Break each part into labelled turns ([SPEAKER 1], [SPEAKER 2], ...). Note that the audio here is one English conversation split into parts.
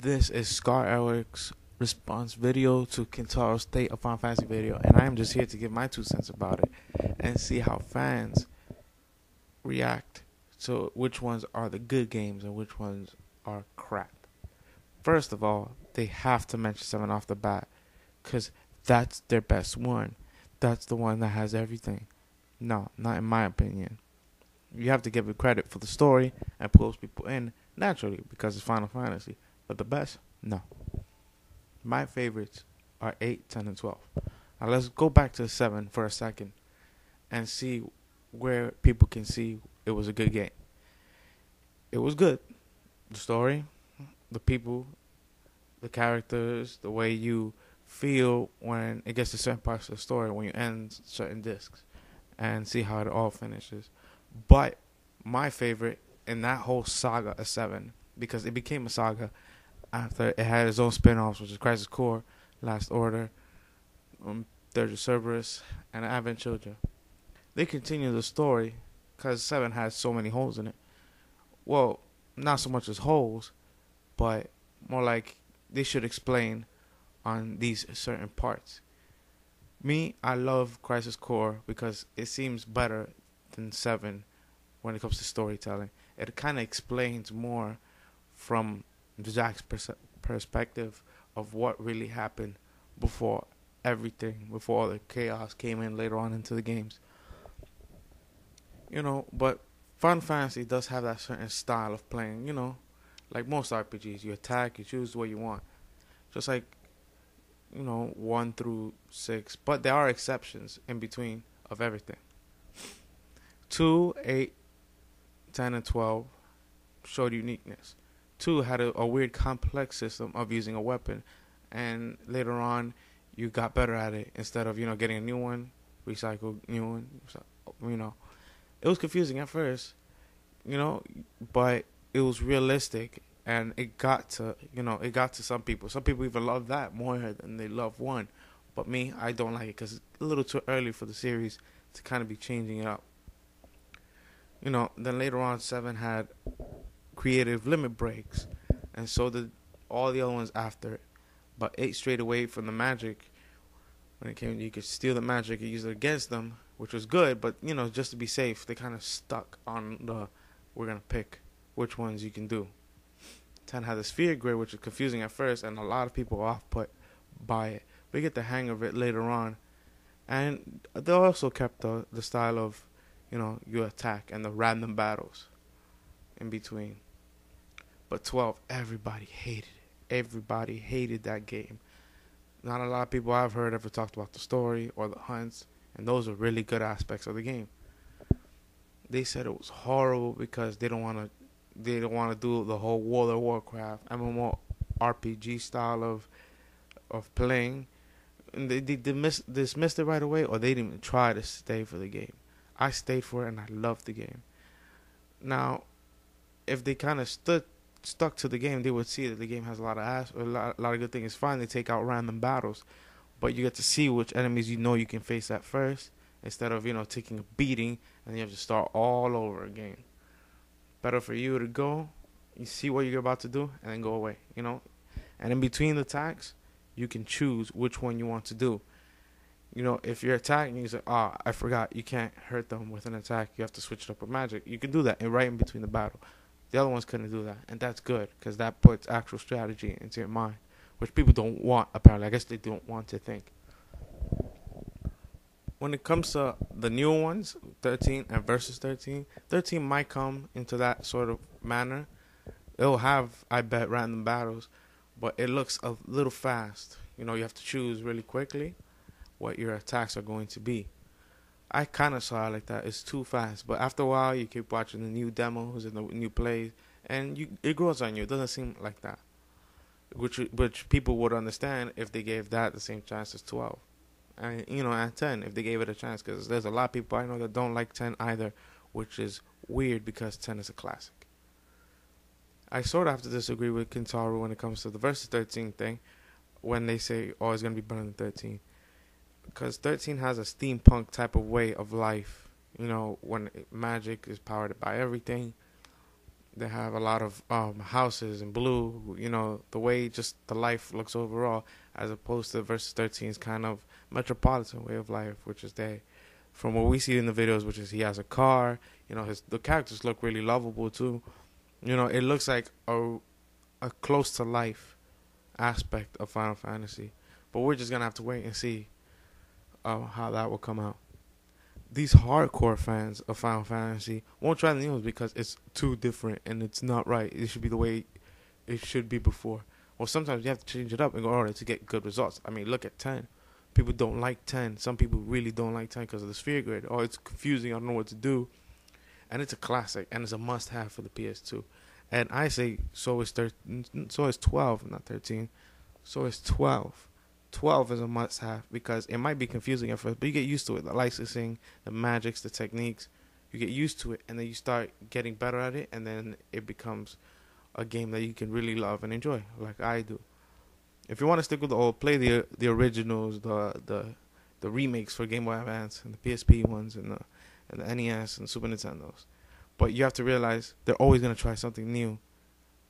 [SPEAKER 1] This is Scar Eric's response video to Kintaro's State of Final Fantasy video, and I am just here to give my 2 cents about it and see how fans react to which ones are the good games and which ones are crap. First of all, they have to mention 7 off the bat, because that's their best one. That's the one that has everything. No, not in my opinion. You have to give it credit for the story and pulls people in naturally because it's Final Fantasy. But the best? No. My favorites are 8, 10, and 12. Now let's go back to 7 for a second and see where people can see it was a good game. It was good. The story, the people, the characters, the way you feel when it gets to certain parts of the story, when you end certain discs, and see how it all finishes. But my favorite in that whole saga of 7, because it became a saga after it had its own spin-offs, which is Crisis Core, Last Order, Dirge of Cerberus, and Advent Children. They continue the story because 7 has so many holes in it. Well, not so much as holes, but more like they should explain on these certain parts. Me, I love Crisis Core because it seems better than 7 when it comes to storytelling. It kind of explains more from Jack's perspective of what really happened before everything, before all the chaos came in later on into the games. But Final Fantasy does have that certain style of playing, like most RPGs. You attack, you choose what you want. Just like, 1 through 6. But there are exceptions in between of everything. 2, 8, 10, and 12 showed uniqueness. 2 had a weird complex system of using a weapon, and later on you got better at it. Instead of getting a new one, recycle new one. It was confusing at first, but it was realistic, and it got to some people. Some people even love that more than they love 1. But me, I don't like it because it's a little too early for the series to kind of be changing it up. Then later on, 7 had creative limit breaks, and so did all the other ones after it. But 8 strayed away from the magic. When it came, you could steal the magic and use it against them, which was good. But just to be safe, they kind of stuck on the we're gonna pick which ones you can do. 10 had the sphere grid, which was confusing at first, and a lot of people were off put by it. We get the hang of it later on, and they also kept the style of you attack and the random battles in between. But 12, everybody hated it. Everybody hated that game. Not a lot of people I've heard ever talked about the story or the hunts, and those are really good aspects of the game. They said it was horrible because they don't want to do the whole World of Warcraft MMO RPG style of playing. And they dismissed it right away, or they didn't even try to stay for the game. I stayed for it, and I loved the game. Now, if they kind of stuck to the game, they would see that the game has a lot of good things. It's fine, they take out random battles, but you get to see which enemies you can face at first, instead of taking a beating and you have to start all over again. Better for you to go, you see what you're about to do, and then go away. And in between the attacks, you can choose which one you want to do. If you're attacking, you say, I forgot, you can't hurt them with an attack. You have to switch it up with magic. You can do that right in between the battle. The other ones couldn't do that, and that's good, because that puts actual strategy into your mind, which people don't want, apparently. I guess they don't want to think. When it comes to the newer ones, 13 and versus 13, 13 might come into that sort of manner. It'll have, I bet, random battles, but it looks a little fast. You have to choose really quickly what your attacks are going to be. I kind of saw it like that. It's too fast. But after a while, you keep watching the new demos and the new plays, and it grows on you. It doesn't seem like that, which people would understand if they gave that the same chance as 12. And, and 10, if they gave it a chance, because there's a lot of people I know that don't like 10 either, which is weird because 10 is a classic. I sort of have to disagree with Kintaroo when it comes to the versus 13 thing, when they say, it's going to be better than 13. Because 13 has a steampunk type of way of life. When magic is powered by everything. They have a lot of houses in blue. You know, the way just the life looks overall, as opposed to versus 13's kind of metropolitan way of life, which is they, from what we see in the videos, which is he has a car. You know, the characters look really lovable too. You know, it looks like a close to life aspect of Final Fantasy, but we're just gonna have to wait and see how that will come out. These hardcore fans of Final Fantasy won't try the news because it's too different and it's not right. It should be the way it should be before. Well, sometimes you have to change it up in order to get good results. I mean, look at 10. People don't like 10. Some people really don't like 10 because of the sphere grid. Oh, it's confusing. I don't know what to do. And it's a classic and it's a must-have for the PS2. And I say so is 13, so is 12, not 13. So is 12. 12 is a must-have because it might be confusing at first, but you get used to it. The licensing, the magics, the techniques, you get used to it, and then you start getting better at it, and then it becomes a game that you can really love and enjoy, like I do. If you want to stick with the old, play the originals, the remakes for Game Boy Advance and the PSP ones and the NES and Super Nintendos. But you have to realize they're always gonna try something new,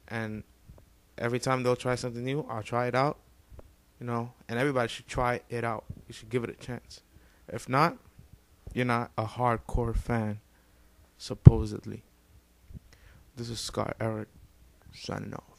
[SPEAKER 1] and every time they'll try something new, I'll try it out. You know, and everybody should try it out. You should give it a chance. If not, you're not a hardcore fan, supposedly. This is Scott Eric signing off.